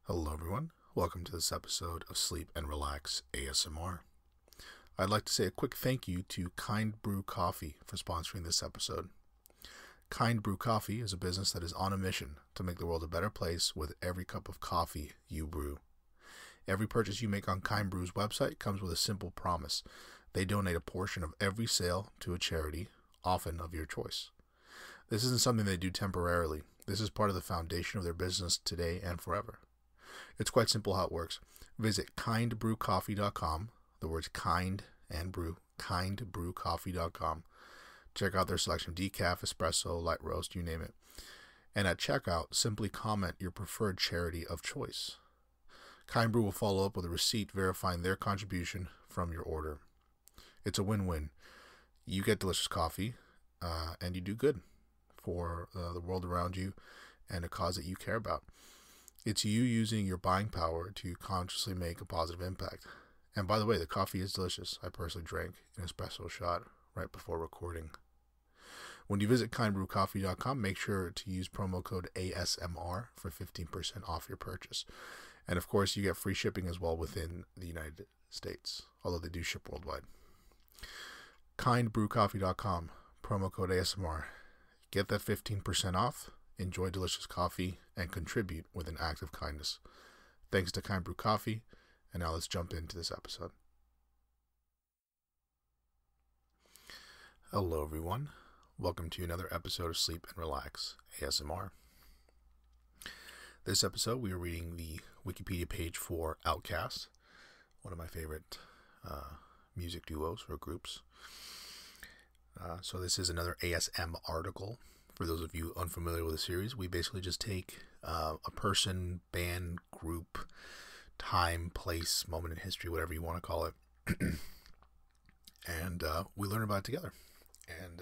Hello everyone, welcome to this episode of Sleep and Relax ASMR. I'd like to say a quick thank you to Kind Brew Coffee for sponsoring this episode. Kind Brew Coffee is a business that is on a mission to make the world a better place with every cup of coffee you brew. Every purchase you make on Kind Brew's website comes with a simple promise. They donate a portion of every sale to a charity, often of your choice. This isn't something they do temporarily. This is part of the foundation of their business today and forever. It's quite simple how it works. Visit kindbrewcoffee.com, the words kind and brew, kindbrewcoffee.com. Check out their selection of decaf, espresso, light roast, you name it. And at checkout, simply comment your preferred charity of choice. Kind Brew will follow up with a receipt verifying their contribution from your order. It's a win-win. You get delicious coffee, and you do good for the world around you and a cause that you care about. It's you using your buying power to consciously make a positive impact. And by the way, the coffee is delicious. I personally drank an espresso shot right before recording. When you visit kindbrewcoffee.com, make sure to use promo code ASMR for 15% off your purchase. And of course, you get free shipping as well within the United States, although they do ship worldwide. kindbrewcoffee.com, promo code ASMR. Get that 15% off. Enjoy delicious coffee, and contribute with an act of kindness. Thanks to Kind Brew Coffee, and now let's jump into this episode. Hello everyone, welcome to another episode of Sleep and Relax ASMR. This episode we are reading the Wikipedia page for Outkast, one of my favorite music duos or groups. So this is another ASM article. For those of you unfamiliar with the series, we basically just take a person, band, group, time, place, moment in history, whatever you want to call it, and we learn about it together. And,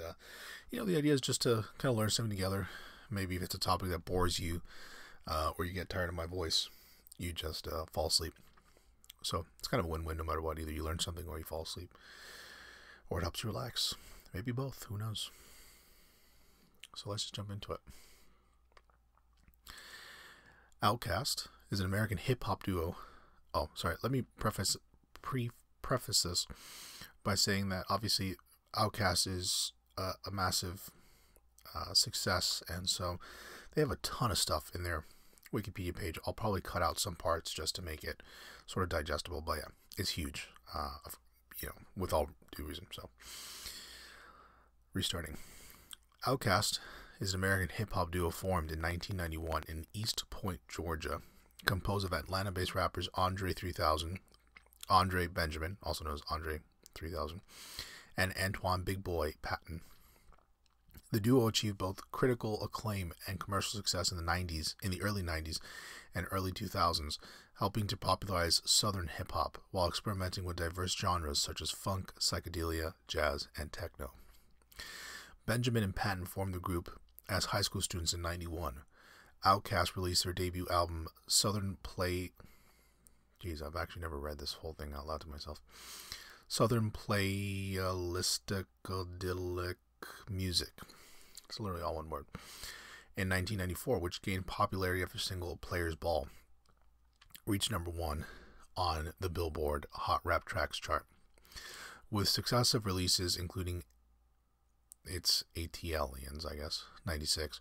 the idea is just to kind of learn something together. Maybe if it's a topic that bores you or you get tired of my voice, you just fall asleep. So it's kind of a win-win no matter what. Either you learn something or you fall asleep, or it helps you relax. Maybe both, who knows? So let's just jump into it. Outkast is an American hip-hop duo. Oh, sorry. Let me preface this by saying that obviously Outkast is a massive success, and so they have a ton of stuff in their Wikipedia page. I'll probably cut out some parts just to make it sort of digestible, but yeah, it's huge, with all due reason. So, restarting. Outkast is an American hip-hop duo formed in 1991 in East Point, Georgia, composed of Atlanta-based rappers Andre Benjamin, also known as Andre 3000, and Antoine Big Boy Patton. The duo achieved both critical acclaim and commercial success in the early 90s and early 2000s, helping to popularize Southern hip-hop while experimenting with diverse genres such as funk, psychedelia, jazz, and techno. Benjamin and Patton formed the group as high school students in 91. Outkast released their debut album, Southern I've actually never read this whole thing out loud to myself. Southern Playalisticadelic Music. It's literally all one word. In 1994, which gained popularity after single Players Ball reached number 1 on the Billboard Hot Rap Tracks chart. With successive releases including it's ATLians, I guess, 96,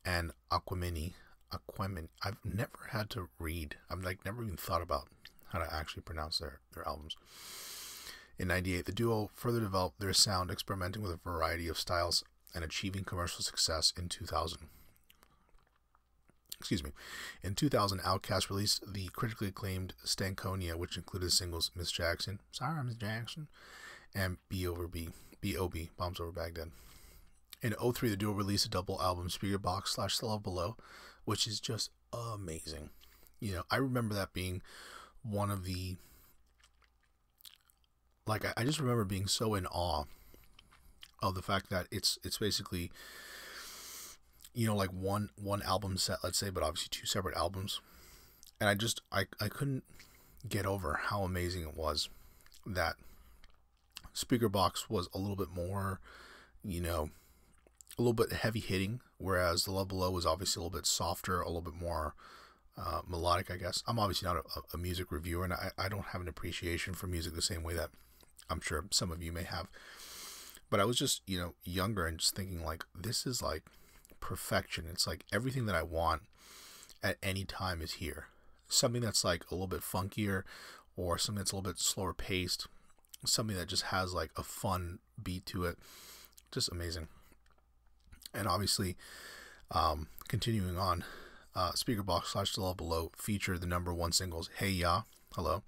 and Aquemini. I've never had to read. Never even thought about how to actually pronounce their albums. In 98, the duo further developed their sound, experimenting with a variety of styles and achieving commercial success in 2000. In 2000, Outkast released the critically acclaimed Stankonia, which included singles Miss Jackson, Sorry Miss Jackson, and B.O.B., Bombs Over Baghdad. In 2003, the duo released a double album, Speakerboxx / The Love Below, which is just amazing. I remember that being one of the... I just remember being so in awe of the fact that it's basically, one album set, let's say, but obviously 2 separate albums. And I couldn't get over how amazing it was that Speakerboxx was a little bit more, a little bit heavy hitting, whereas The Love Below was obviously a little bit softer, a little bit more melodic, I guess. I'm obviously not a music reviewer, and I don't have an appreciation for music the same way that I'm sure some of you may have. But I was just, younger and just thinking, like, this is like perfection. It's like everything that I want at any time is here. Something that's like a little bit funkier, or something that's a little bit slower paced, something that just has like a fun beat to it. Just amazing. And obviously, continuing on, Speakerbox / The Level Below featured the #1 singles Hey Ya, Hello,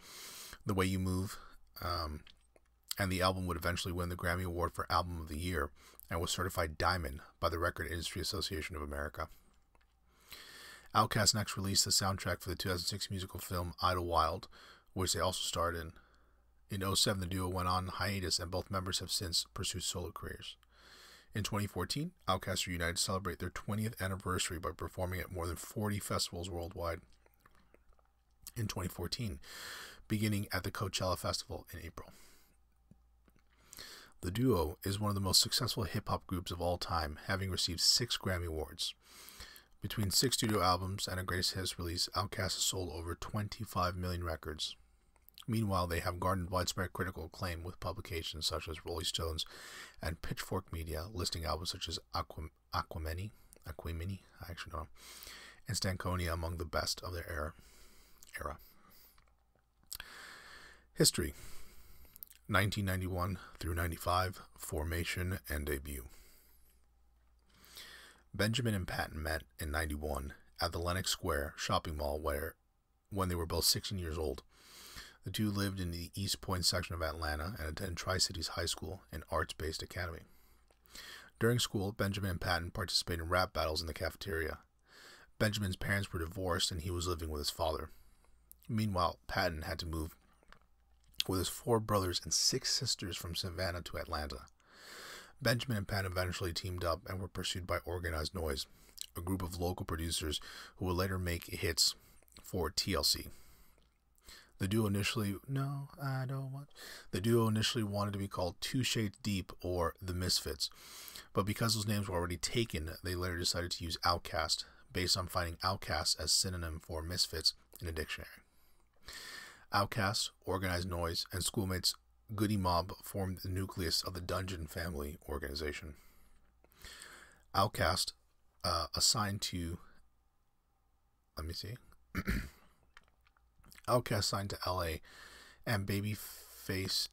The Way You Move, and the album would eventually win the Grammy Award for Album of the Year and was certified Diamond by the Record Industry Association of America. Outkast next released the soundtrack for the 2006 musical film Idlewild, which they also starred in. In 2007, the duo went on hiatus, and both members have since pursued solo careers. In 2014, Outkast reunited to celebrate their 20th anniversary by performing at more than 40 festivals worldwide. In 2014, beginning at the Coachella Festival in April. The duo is one of the most successful hip-hop groups of all time, having received 6 Grammy Awards. Between 6 studio albums and a greatest hits release, Outkast has sold over 25 million records. Meanwhile, they have garnered widespread critical acclaim with publications such as Rolling Stones and Pitchfork Media listing albums such as Aquemini, I actually don't know, and Stankonia among the best of their era. History: 1991 through 95, formation and debut. Benjamin and Patton met in 91 at the Lenox Square shopping mall when they were both 16 years old. The two lived in the East Point section of Atlanta and attended Tri-Cities High School, an arts-based academy. During school, Benjamin and Patton participated in rap battles in the cafeteria. Benjamin's parents were divorced and he was living with his father. Meanwhile, Patton had to move with his 4 brothers and 6 sisters from Savannah to Atlanta. Benjamin and Patton eventually teamed up and were pursued by Organized Noise, a group of local producers who would later make hits for TLC. The duo initially wanted to be called Two Shades Deep or The Misfits, but because those names were already taken, they later decided to use Outkast, based on finding Outkast as synonym for misfits in a dictionary. Outkast, Organized Noise, and schoolmates Goody Mob formed the nucleus of the Dungeon Family organization. Outkast assigned to Outkast signed to LA and Babyface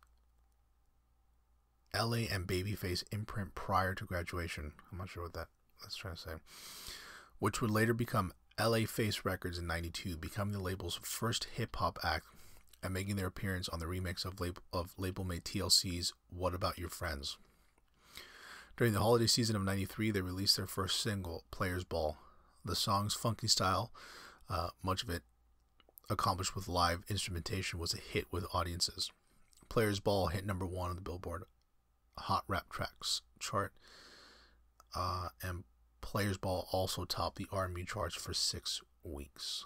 imprint prior to graduation. I'm not sure what that's trying to say. Which would later become LA Face Records in 92, becoming the label's first hip-hop act and making their appearance on the remix of labelmate TLC's What About Your Friends. During the holiday season of 93, they released their first single, Players Ball. The song's funky style, much of it accomplished with live instrumentation, was a hit with audiences. Players Ball hit #1 on the Billboard Hot Rap Tracks chart, and Players Ball also topped the R&B charts for 6 weeks.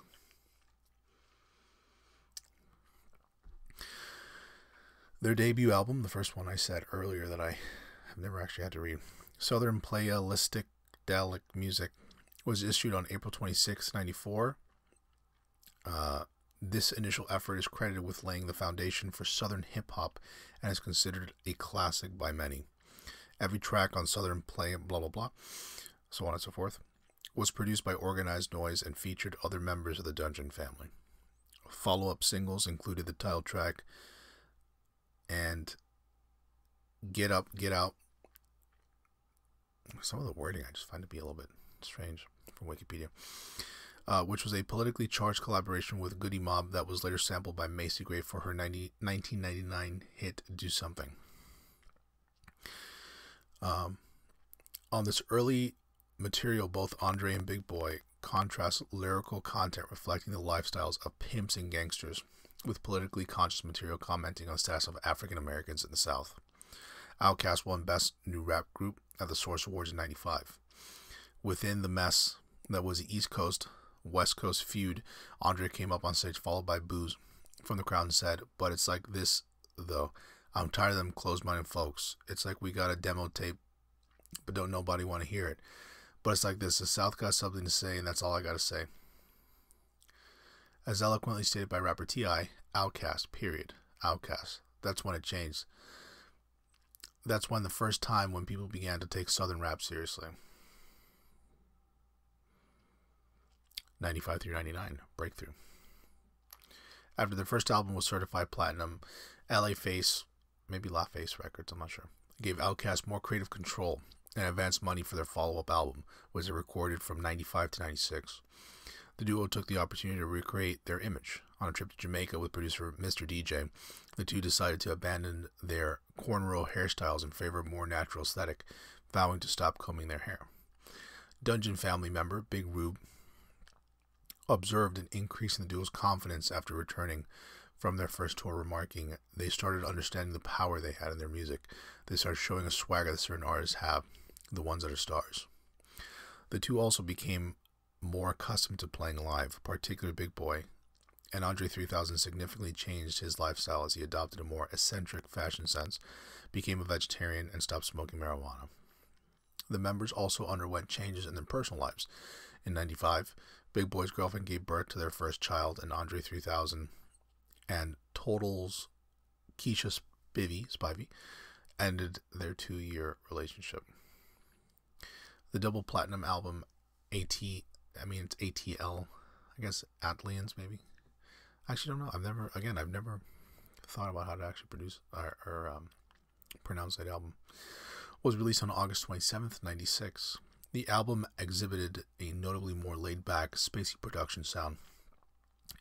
Their debut album, the first one I said earlier that I have never actually had to read, Southern Playalistic Dalic Music, was issued on April 26, 94. This initial effort is credited with laying the foundation for Southern hip-hop and is considered a classic by many. Every track on Southern Play, blah, blah, blah, so on and so forth, was produced by Organized Noise and featured other members of the Dungeon family. Follow-up singles included the title track and Get Up, Get Out. Some of the wording I just find to be a little bit strange from Wikipedia. Which was a politically charged collaboration with Goody Mob that was later sampled by Macy Gray for her 1999 hit Do Something. On this early material, both Andre and Big Boy contrast lyrical content reflecting the lifestyles of pimps and gangsters, with politically conscious material commenting on the status of African Americans in the South. Outkast won Best New Rap Group at the Source Awards in 95. Within the mess that was the East Coast West Coast feud, Andre came up on stage followed by boos from the crowd and said, "But it's like this, though. I'm tired of them closed-minded folks. It's like we got a demo tape, but don't nobody want to hear it. But it's like this. The South got something to say, and that's all I got to say." As eloquently stated by rapper T.I., Outkast, period. Outkast. That's when it changed. That's when the first time when people began to take Southern rap seriously. 95 through 99, breakthrough. After their first album was certified platinum, LA Face, maybe La Face Records, I'm not sure, gave Outkast more creative control and advanced money for their follow-up album, which they recorded from 95 to 96. The duo took the opportunity to recreate their image. On a trip to Jamaica with producer Mr. DJ, the two decided to abandon their cornrow hairstyles in favor of a more natural aesthetic, vowing to stop combing their hair. Dungeon family member Big Rube observed an increase in the duo's confidence after returning from their first tour, remarking, "They started understanding the power they had in their music. They started showing a swagger that certain artists have, the ones that are stars." The two also became more accustomed to playing live, particularly Big Boy, and Andre 3000 significantly changed his lifestyle as he adopted a more eccentric fashion sense, became a vegetarian, and stopped smoking marijuana. The members also underwent changes in their personal lives. In 95, Big Boy's girlfriend gave birth to their first child, and Andre 3000 and Total's Keisha Spivey ended their 2-year relationship. The double platinum album it's ATL, I guess Atlians maybe. I actually don't know. I've never thought about how to actually produce or pronounce that album. Was released on August 27th, 96. The album exhibited a notably more laid-back, spacey production sound,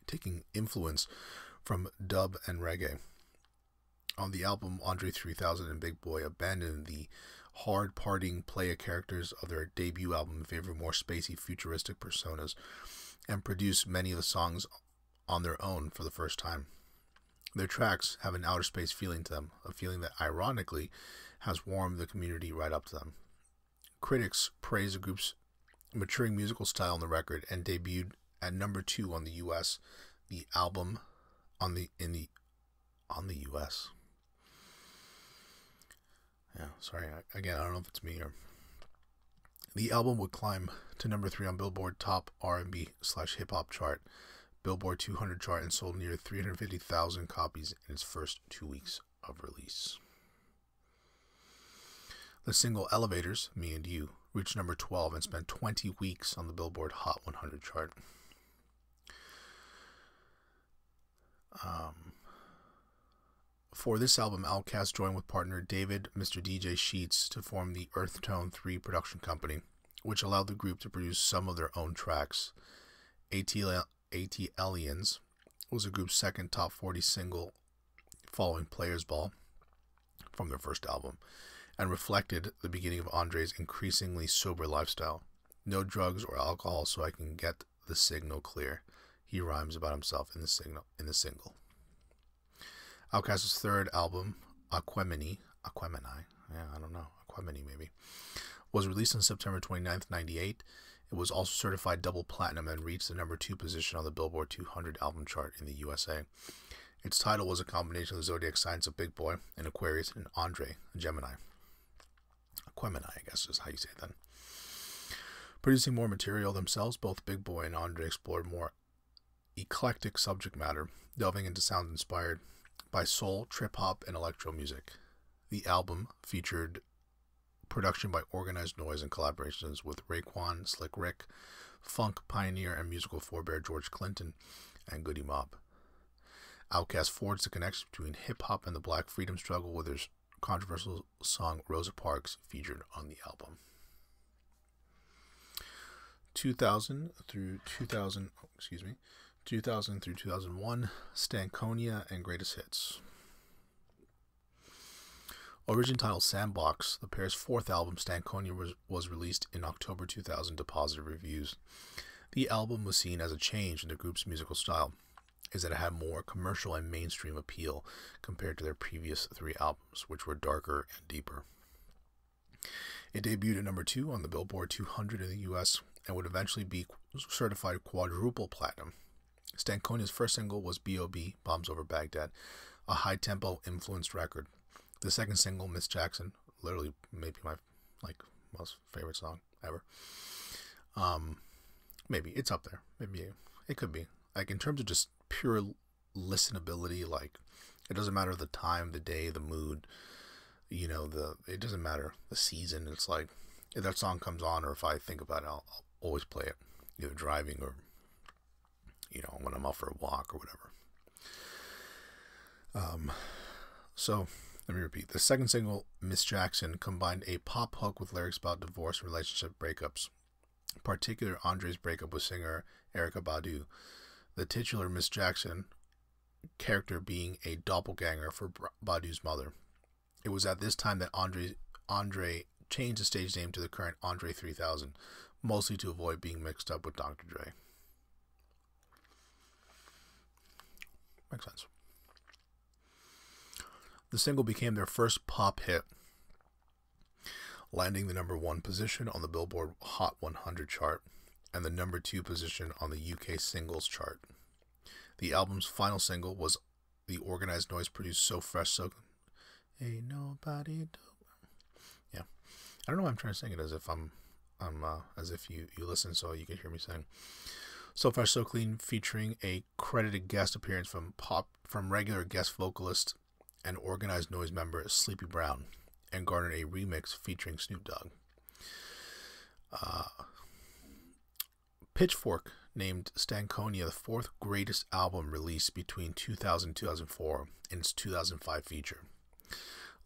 taking influence from dub and reggae. On the album, Andre 3000 and Big Boy abandoned the hard-partying playa characters of their debut album in favor of more spacey, futuristic personas, and produced many of the songs on their own for the first time. Their tracks have an outer space feeling to them, a feeling that, ironically, has warmed the community right up to them. Critics praised the group's maturing musical style on the record and debuted at number 2 on the U.S. The album on the U.S. Yeah, sorry. I don't know if it's me or. The album would climb to number 3 on Billboard Top R&B/Hip Hop chart, Billboard 200 chart, and sold near 350,000 copies in its first 2 weeks of release. The single Elevators, Me and You, reached number 12 and spent 20 weeks on the Billboard Hot 100 chart. For this album, Outkast joined with partner David Mr. DJ Sheets to form the Earth Tone 3 production company, which allowed the group to produce some of their own tracks. ATLians was the group's second top 40 single following Players Ball from their first album, and reflected the beginning of Andre's increasingly sober lifestyle. No drugs or alcohol so I can get the signal clear. He rhymes about himself in the single. Outkast's third album, Aquemini, maybe, was released on September 29th, 98. It was also certified double platinum and reached the number 2 position on the Billboard 200 album chart in the USA. Its title was a combination of the zodiac signs of Big Boy, an Aquarius, and Andre, a Gemini. Aquemini, I guess is how you say it then. Producing more material themselves, both Big Boy and Andre explored more eclectic subject matter, delving into sounds inspired by soul, trip-hop, and electro music. The album featured production by Organized Noise and collaborations with Raekwon, Slick Rick, funk pioneer and musical forebear George Clinton, and Goody Mob. Outkast forged the connection between hip-hop and the Black freedom struggle with their controversial song Rosa Parks featured on the album. 2000 through 2001, Stankonia and Greatest Hits. Originally titled Sandbox, the pair's fourth album, Stankonia, was released in October 2000 to positive reviews. The album was seen as a change in the group's musical style, as that it had more commercial and mainstream appeal compared to their previous 3 albums, which were darker and deeper. It debuted at number 2 on the Billboard 200 in the US and would eventually be certified quadruple platinum. Stankonia's first single was B.O.B., Bombs Over Baghdad, a high-tempo influenced record. The second single, Miss Jackson, literally maybe my most favorite song ever. Maybe it's up there. Maybe it could be. like in terms of just pure listenability, like it doesn't matter the time, the day, the mood, it doesn't matter the season. It's like if that song comes on, or if I think about it, I'll always play it, either driving or when I'm out for a walk or whatever. So let me repeat. The second single, Miss Jackson, combined a pop hook with lyrics about divorce and relationship breakups. In particular, Andre's breakup with singer Erykah Badu. The titular Miss Jackson character being a doppelganger for Badu's mother. It was at this time that Andre changed the stage name to the current Andre 3000, mostly to avoid being mixed up with Dr. Dre. Makes sense. The single became their first pop hit, landing the number 1 position on the Billboard Hot 100 chart and the number 2 position on the UK singles chart. The album's final single was the Organized Noise produced So Fresh So Ain't Nobody Do. Yeah, I don't know why I'm trying to sing it as if I'm as if you listen so you can hear me sing. So Fresh So Clean, featuring a credited guest appearance from regular guest vocalist and Organized Noise member Sleepy Brown, and garnered a remix featuring Snoop Dogg. Pitchfork named Stankonia the 4th greatest album released between 2000 and 2004 in its 2005 feature.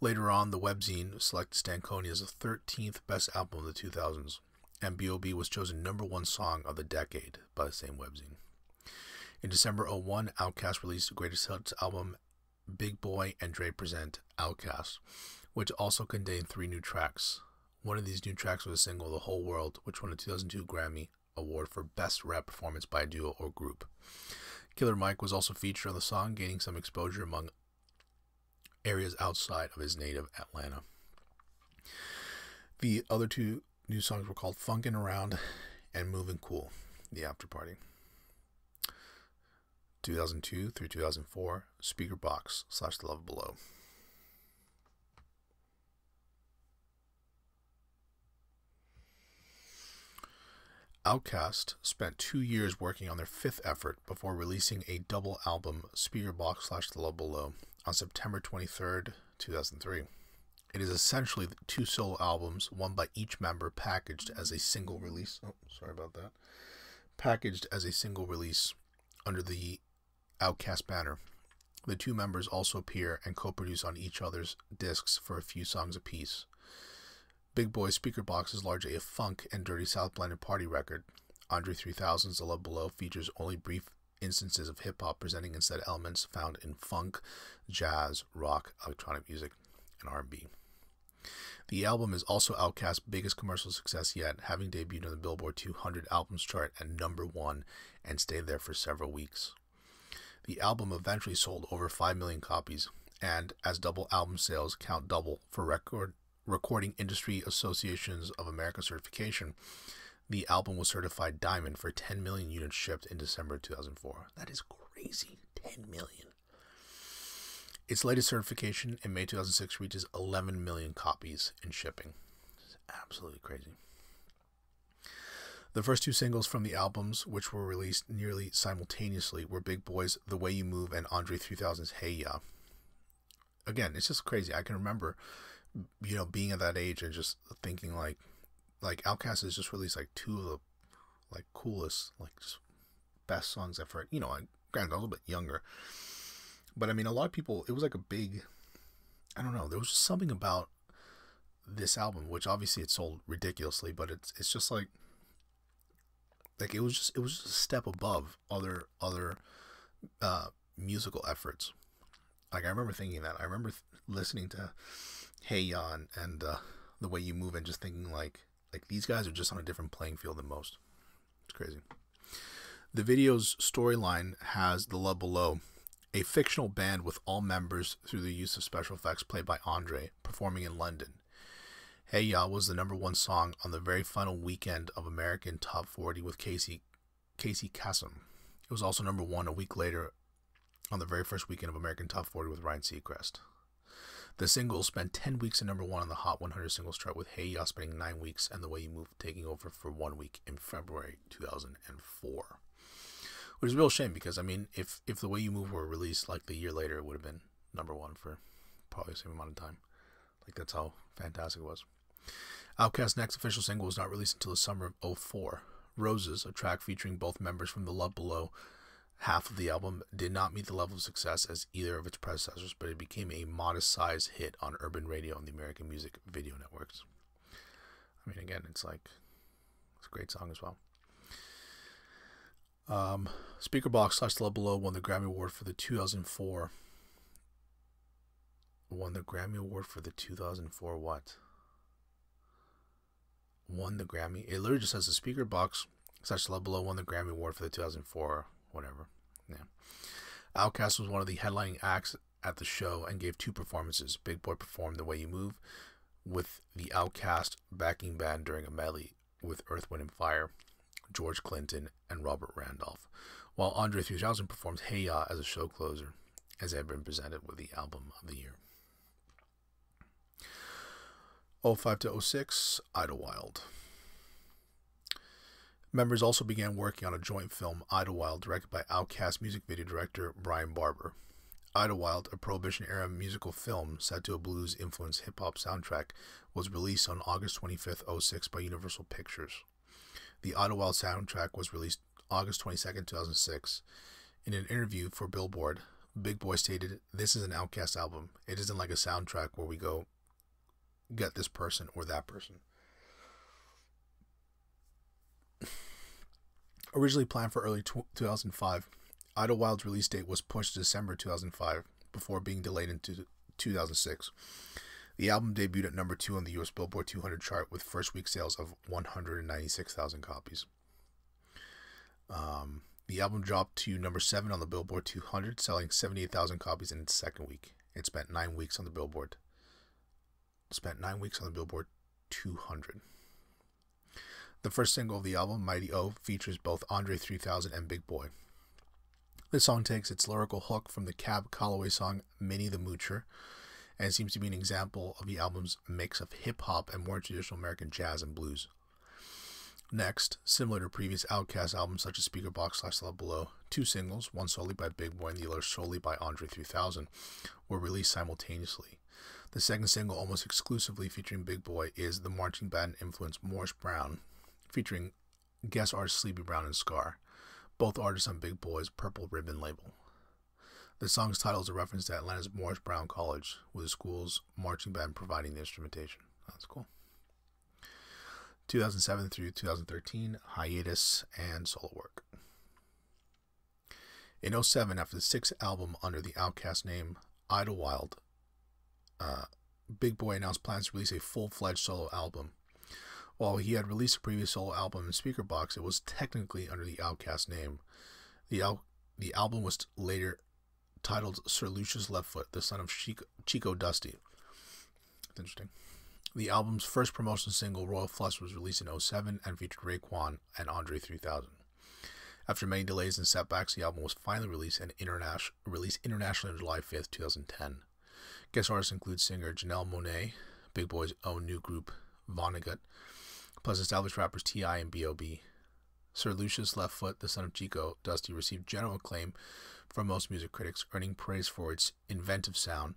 Later on, the webzine selected Stankonia as the 13th best album of the 2000s, and B.O.B. was chosen number 1 song of the decade by the same webzine. In December 2001, Outkast released the greatest hits album Big Boy and Dre Present Outkast, which also contained 3 new tracks. One of these new tracks was a single, The Whole World, which won a 2002 Grammy Award for Best Rap Performance by a Duo or Group. Killer Mike was also featured on the song, gaining some exposure among areas outside of his native Atlanta. The other 2 new songs were called Funkin' Around and Moving Cool, the after party. 2002 through 2004, Speaker Box / The Love Below. Outkast spent 2 years working on their 5th effort before releasing a double album, Speaker Box / The Love Below, on September 23rd, 2003. It is essentially 2 solo albums, one by each member, packaged as a single release. Packaged as a single release under the Outkast banner. The 2 members also appear and co-produce on each other's discs for a few songs apiece. Big Boy's Speaker Box is largely a funk and dirty South blended party record. Andre 3000's The Love Below features only brief instances of hip-hop, presenting instead elements found in funk, jazz, rock, electronic music, and R&B. The album is also Outkast's biggest commercial success yet, having debuted on the Billboard 200 albums chart at number 1 and stayed there for several weeks. The album eventually sold over 5 million copies, and as double album sales count double for Recording Industry Associations of America certification, the album was certified diamond for 10 million units shipped in December 2004. That is crazy. 10 million. Its latest certification in May 2006 reaches 11 million copies in shipping. It's absolutely crazy. The first 2 singles from the albums, which were released nearly simultaneously, were Big Boy's The Way You Move and Andre 3000's Hey Ya. Again, it's just crazy. I can remember, being at that age and just thinking like Outkast has just released 2 of the coolest, just best songs I've heard. Granted, I was a little bit younger, but a lot of people, it was a big, I don't know, there was just something about this album, which obviously it sold ridiculously, but it's just it was just a step above other musical efforts. I remember thinking that. I remember listening to Hey Ya and The Way You Move and just thinking like these guys are just on a different playing field than most. It's crazy. The video's storyline has The Love Below, a fictional band with all members through the use of special effects played by Andre, performing in London. Hey Ya was the number 1 song on the very final weekend of American Top 40 with Casey Kasem. It was also number 1 a week later on the very first weekend of American Top 40 with Ryan Seacrest. The single spent 10 weeks at number 1 on the Hot 100 singles chart, with Hey Ya spending 9 weeks and The Way You Move taking over for 1 week in February 2004. Which is a real shame because, I mean, if The Way You Move were released like the year later, it would have been #1 for probably the same amount of time. Like, that's how fantastic it was. Outkast's next official single was not released until the summer of 2004. Roses, a track featuring both members from the Love Below half of the album, did not meet the level of success as either of its predecessors, but it became a modest-sized hit on urban radio and the American music video networks. I mean, again, it's a great song as well. Speakerbox / Love Below won the Grammy Award for the 2004. Won the Grammy Award for the 2004 what? Won the Grammy. It literally just says the Speakerbox / Love Below won the Grammy Award for the 2004 whatever. Yeah. Outkast was one of the headlining acts at the show and gave 2 performances. Big Boy performed The Way You Move with the Outkast backing band during a medley with Earth, Wind & Fire, George Clinton, and Robert Randolph, while Andre 3000 performed Hey Ya as a show closer, as it had been presented with the Album of the Year. 2005 to 2006, Idlewild. Members also began working on a joint film, Idlewild, directed by Outkast music video director Brian Barber. Idlewild, a Prohibition-era musical film set to a blues-influenced hip-hop soundtrack, was released on August 25, 2006 by Universal Pictures. The Idlewild soundtrack was released August 22, 2006. In an interview for Billboard, Big Boy stated, "This is an Outkast album. It isn't like a soundtrack where we go get this person or that person." Originally planned for early 2005, Idlewild's release date was pushed to December 2005 before being delayed into 2006. The album debuted at #2 on the US Billboard 200 chart with first week sales of 196,000 copies. The album dropped to #7 on the Billboard 200, selling 78,000 copies in its second week. It spent 9 weeks on the Billboard 200. The first single of the album, Mighty O, features both Andre 3000 and Big Boy. This song takes its lyrical hook from the Cab Calloway song Minnie the Moocher, and it seems to be an example of the album's mix of hip-hop and more traditional American jazz and blues. Next, similar to previous Outkast albums such as Speakerbox / Love Below, 2 singles, one solely by Big Boy and the other solely by Andre 3000, were released simultaneously. The second single, almost exclusively featuring Big Boy, is the marching band-influenced Morris Brown, featuring guest artists Sleepy Brown and Scar, both artists on Big Boy's Purple Ribbon label. The song's title is a reference to Atlanta's Morris Brown College, with the school's marching band providing the instrumentation. That's cool. 2007 through 2013, hiatus and solo work. In 2007, after the 6th album under the Outkast name, Idlewild, Big Boy announced plans to release a full-fledged solo album. While he had released a previous solo album in Speakerbox, it was technically under the Outkast name. The album was later titled Sir Lucius Leftfoot, the son of Chico Dusty. That's interesting. The album's first promotional single, Royal Flush, was released in 2007 and featured Raekwon and Andre 3000. After many delays and setbacks, the album was finally released internationally on July 5th, 2010. Guest artists include singer Janelle Monáe, Big Boy's own new group, Vonnegut, plus established rappers T.I. and B.O.B. Sir Lucius Leftfoot, the son of Chico Dusty, received general acclaim from most music critics, earning praise for its inventive sound,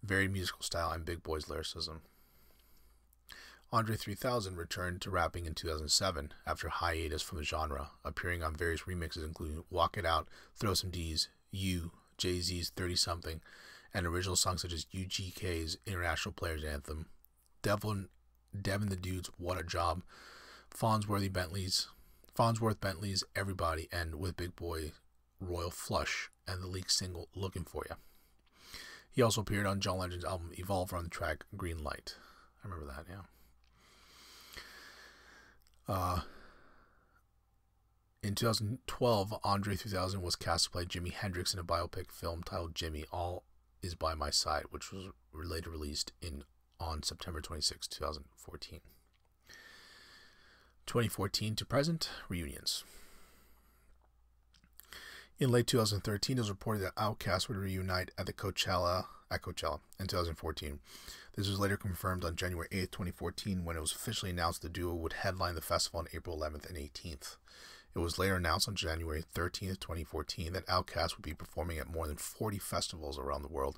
varied musical style, and Big Boy's lyricism. Andre 3000 returned to rapping in 2007 after hiatus from the genre, appearing on various remixes including Walk It Out, Throw Some D's, You, Jay-Z's 30-Something, and original songs such as UGK's International Players Anthem, Devin the Dude's What a Job, Farnsworth Bentley's Everybody, and with Big Boy, Royal Flush, and the leaked single Looking For Ya. He also appeared on John Legend's album Evolve on the track Green Light. I remember that, yeah. In 2012, Andre 3000 was cast to play Jimi Hendrix in a biopic film titled Jimmy, All Is By My Side, which was later released on September 26, 2014. 2014 to present, reunions. In late 2013, it was reported that Outkast would reunite at Coachella in 2014. This was later confirmed on January 8, 2014, when it was officially announced the duo would headline the festival on April 11th and 18th. It was later announced on January 13th, 2014 that Outkast would be performing at more than 40 festivals around the world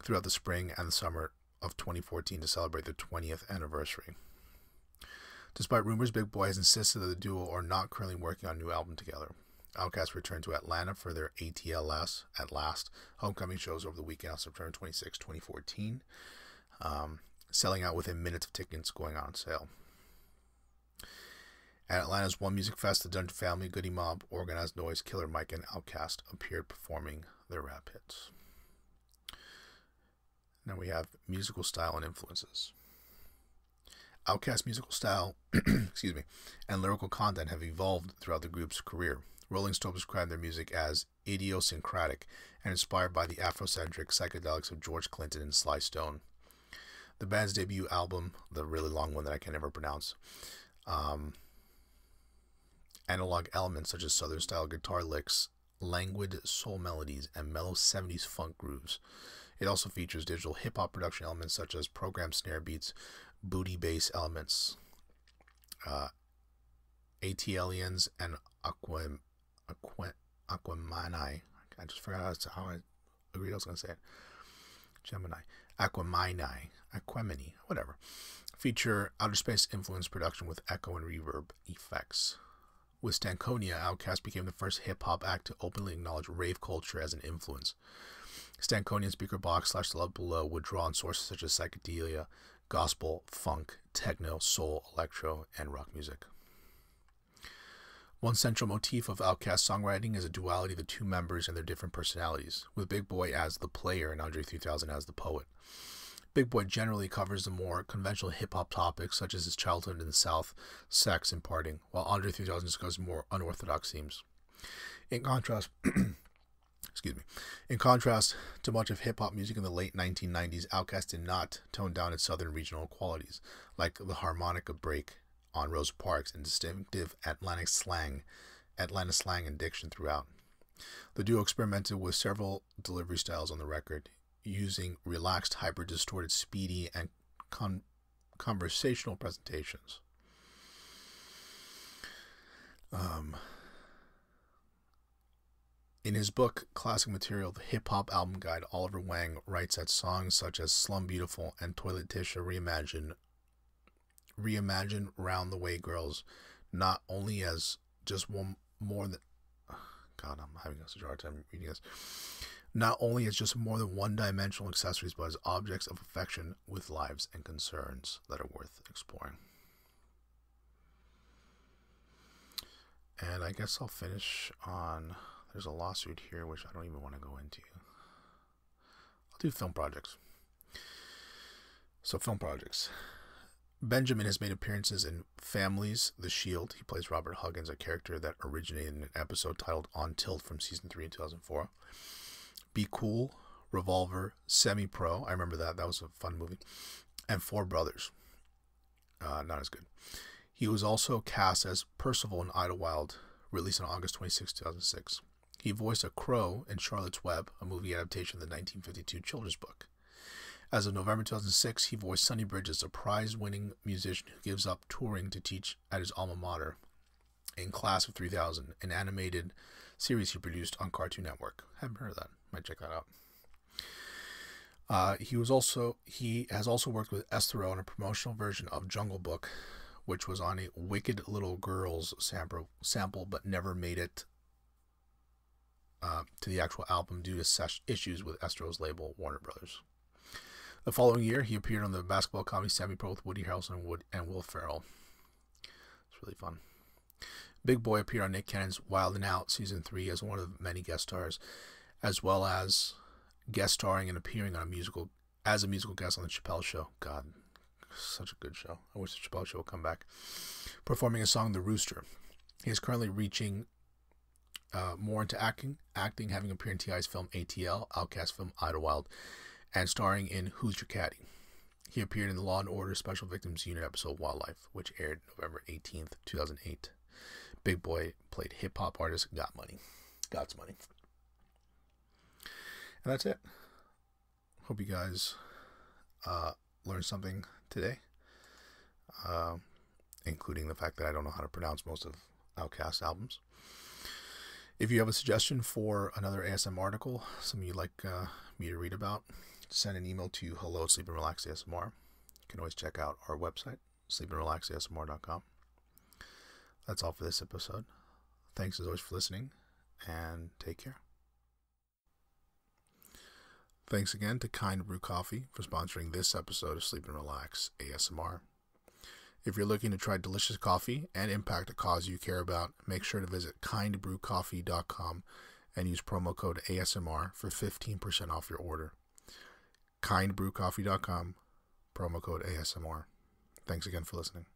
throughout the spring and the summer of 2014 to celebrate their 20th anniversary. Despite rumors, Big Boy has insisted that the duo are not currently working on a new album together. Outkast returned to Atlanta for their ATLS at Last homecoming shows over the weekend on September 26, 2014, selling out within minutes of tickets going on sale. At Atlanta's One Music Fest, the Dungeon Family, Goody Mob, Organized Noise, Killer Mike, and Outkast appeared performing their rap hits. Now we have musical style and influences. Outkast's musical style and lyrical content have evolved throughout the group's career. Rolling Stone described their music as idiosyncratic and inspired by the Afrocentric psychedelics of George Clinton and Sly Stone. The band's debut album, the really long one that I can never pronounce, analog elements such as Southern-style guitar licks, languid soul melodies, and mellow 70s funk grooves. It also features digital hip-hop production elements such as programmed snare beats, booty bass elements, ATLians, and Aquemini. I just forgot how I agreed I was going to say it. Gemini. Aquemini, whatever. Feature outer space influence production with echo and reverb effects. With Stankonia, Outkast became the first hip-hop act to openly acknowledge rave culture as an influence. Stankonia Speaker Box / The Love Below would draw on sources such as psychedelia, gospel, funk, techno, soul, electro, and rock music. One central motif of Outkast songwriting is a duality of the two members and their different personalities, with Big Boy as the player and Andre 3000 as the poet. Big Boy generally covers the more conventional hip-hop topics such as his childhood in the South, sex, and partying, while Andre 3000 discusses more unorthodox themes. In contrast to much of hip-hop music in the late 1990s, Outkast did not tone down its southern regional qualities, like the harmonica break on Rosa Parks and distinctive Atlanta slang and diction throughout. The duo experimented with several delivery styles on the record, using relaxed, hyper-distorted, speedy, and conversational presentations. In his book, Classic Material, The Hip-Hop Album Guide, Oliver Wang writes that songs such as Slum Beautiful and Toilet Tisha reimagine Round the Way Girls not only as just one more than... God, I'm having such a hard time reading this. Not only as just more than one-dimensional accessories, but as objects of affection with lives and concerns that are worth exploring. And I guess I'll finish on... There's a lawsuit here, which I don't even want to go into. I'll do film projects. So, film projects. Benjamin has made appearances in Families, The Shield. He plays Robert Huggins, a character that originated in an episode titled On Tilt from Season 3 in 2004. Be Cool, Revolver, Semi-Pro. I remember that. That was a fun movie. And Four Brothers. Not as good. He was also cast as Percival in Idlewild, released on August 26, 2006. He voiced a crow in Charlotte's Web, a movie adaptation of the 1952 children's book. As of November 2006, he voiced Sonny Bridges, a prize-winning musician who gives up touring to teach at his alma mater, in Class of 3000, an animated series he produced on Cartoon Network. Haven't heard of that. Might check that out. He has also worked with Esther on a promotional version of Jungle Book, which was on a Wicked Little Girls sample but never made it to the actual album due to issues with Estro's label, Warner Brothers. The following year, he appeared on the basketball comedy Semi-Pro with Woody Harrelson and Will Ferrell. It's really fun. Big Boy appeared on Nick Cannon's Wild 'N Out Season 3 as one of many guest stars, as well as guest starring and appearing on a musical guest on The Chappelle Show. God, such a good show. I wish The Chappelle Show would come back. Performing his song The Rooster. He is currently reaching more into acting, having appeared in T.I.'s film ATL, Outkast film Idlewild, and starring in Who's Your Caddy. He appeared in the Law & Order Special Victims Unit episode Wildlife, which aired November 18th, 2008. Big Boy played hip-hop artist Got Money. God's Money. And that's it. Hope you guys learned something today, including the fact that I don't know how to pronounce most of Outkast albums. If you have a suggestion for another ASM article, something you'd like me to read about, send an email to hello@sleepandrelaxasmr. You can always check out our website, sleepandrelaxasmr.com. That's all for this episode. Thanks as always for listening, and take care. Thanks again to Kind Brew Coffee for sponsoring this episode of Sleep and Relax ASMR. If you're looking to try delicious coffee and impact a cause you care about, make sure to visit kindbrewcoffee.com and use promo code ASMR for 15% off your order. kindbrewcoffee.com, promo code ASMR. Thanks again for listening.